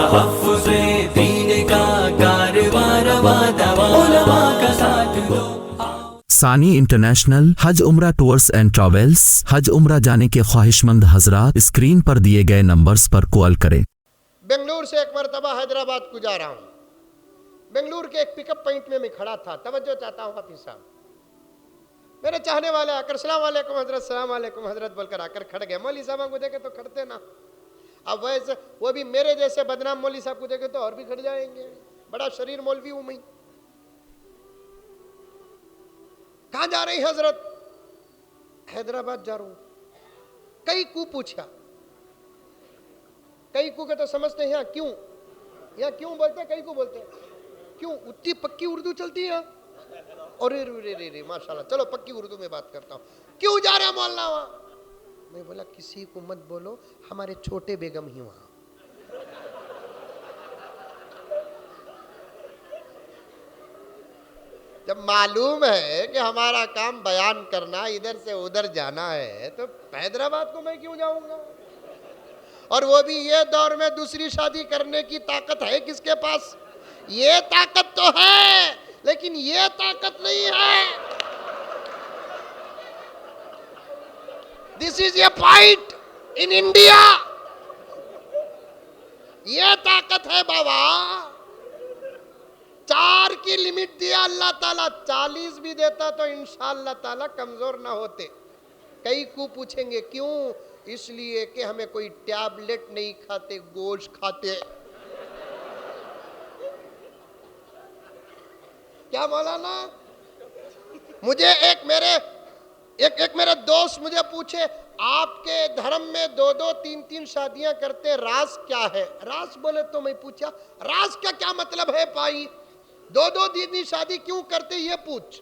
तहफ़्फ़ुज़े दीन का कारवां रवां दवा उलमा का साथ दो। सानी इंटरनेशनल हज उम्रा टूर्स एंड ट्रैवल्स। हज उम्रा जाने के ख्वाहिशमंद हजरात स्क्रीन पर दिए गए नंबर्स पर कॉल करें। बेंगलुरु से एक मरतबा हैदराबाद को जा रहा हूँ। बेंगलुरु के एक पिकअप पॉइंट में मैं खड़ा था। तवज्जो चाहता हूँ हाफिज साहब, मेरे चाहने वाले आकर सलाम वालेकुम हजरत, सलाम वालेकुम हजरत बोलकर आकर खड़ गए। मौली साहब को देखे तो खड़ते ना, अब वैसे वो भी मेरे जैसे बदनाम मौली साहब को देखे तो और भी खड़ जाएंगे। बड़ा शरीर मौलवी हूं मैं। कहां जा रही हजरत? हैदराबाद जा रहा हूं। कई को पूछा, कई को के तो समझते हैं क्यों, यहाँ क्यों बोलते हैं, कई को बोलते हैं क्यों? उतनी पक्की उर्दू चलती है। अरे रे रे रे माशाल्लाह, चलो पक्की उर्दू में बात करता हूँ। क्यों जा रहे हैं मोहल्ला वहां? मैं बोला किसी को मत बोलो, हमारे छोटे बेगम ही वहां। जब मालूम है कि हमारा काम बयान करना, इधर से उधर जाना है, तो हैदराबाद को मैं क्यों जाऊंगा? और वो भी ये दौर में दूसरी शादी करने की ताकत है किसके पास? ये ताकत तो है, लेकिन ये ताकत नहीं है। This is a fight in India. ये ताकत है बाबा। 4 की लिमिट दिया अल्लाह ताला, 40 भी देता तो इंशाअल्लाह ताला कमजोर ना होते। कई को पूछेंगे क्यों? इसलिए कि हमें कोई टैबलेट नहीं खाते, गोश्त खाते। क्या मौलाना? मुझे एक मेरे दोस्त मुझे पूछे, आपके धर्म में 2-2 3-3 शादियां करते, राज क्या है? राज बोले तो मैं पूछा राज का क्या मतलब है भाई? 2-2 दीदी शादी क्यों करते ये पूछ,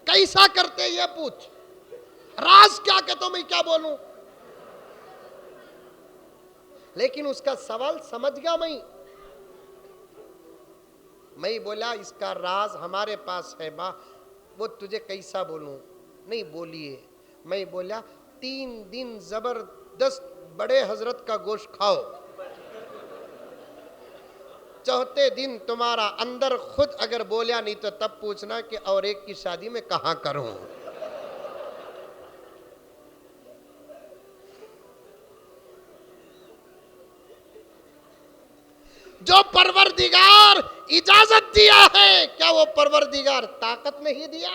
कैसा करते ये पूछ, राज क्या के तो मैं क्या बोलूं? लेकिन उसका सवाल समझ गया मैं बोला इसका राज हमारे पास है बा, वो तुझे कैसा बोलूं? नहीं बोलिए। मैं बोला 3 दिन जबरदस्त बड़े हजरत का गोश्त खाओ, चौथे दिन तुम्हारा अंदर खुद अगर बोलिया नहीं तो तब पूछना कि और एक की शादी में कहां करूं। जो परवरदिगार इजाजत दिया है, क्या वो परवरदिगार ताकत नहीं दिया?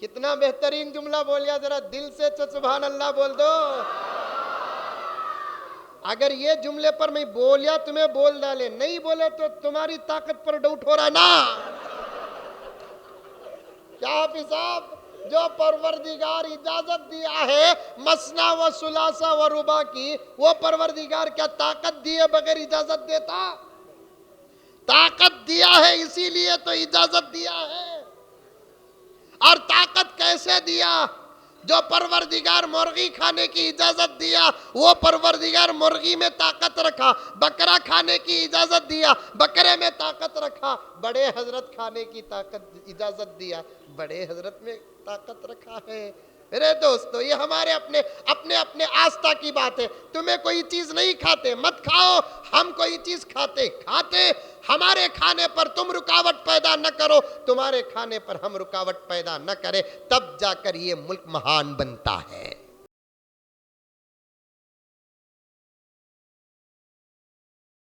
कितना बेहतरीन जुमला बोलिया, जरा दिल से तो सुभान अल्लाह बोल दो। अगर ये जुमले पर मैं बोलिया तुम्हें बोल डाले, नहीं बोले तो तुम्हारी ताकत पर डाउट हो रहा ना। क्या हाफिज साहब, जो परवरदिगार इजाजत दिया है मसना व सुलासा व रुबा की, वो परवरदिगार क्या ताकत दिए बगैर इजाजत देता? ताकत दिया है इसीलिए तो इजाजत दिया है। और ताकत कैसे दिया? जो परवरदिगार मुर्गी खाने की इजाजत दिया, वो परवरदिगार मुर्गी में ताकत रखा। बकरा खाने की इजाजत दिया, बकरे में ताकत रखा। बड़े हजरत खाने की ताकत इजाजत दिया, बड़े हजरत में ताकत रखा है। मेरे दोस्तों, ये हमारे अपने अपने अपने आस्था की बात है। तुम्हें कोई चीज नहीं खाते मत खाओ, हम कोई चीज खाते खाते। हमारे खाने पर तुम रुकावट पैदा न करो, तुम्हारे खाने पर हम रुकावट पैदा न करें, तब जाकर ये मुल्क महान बनता है।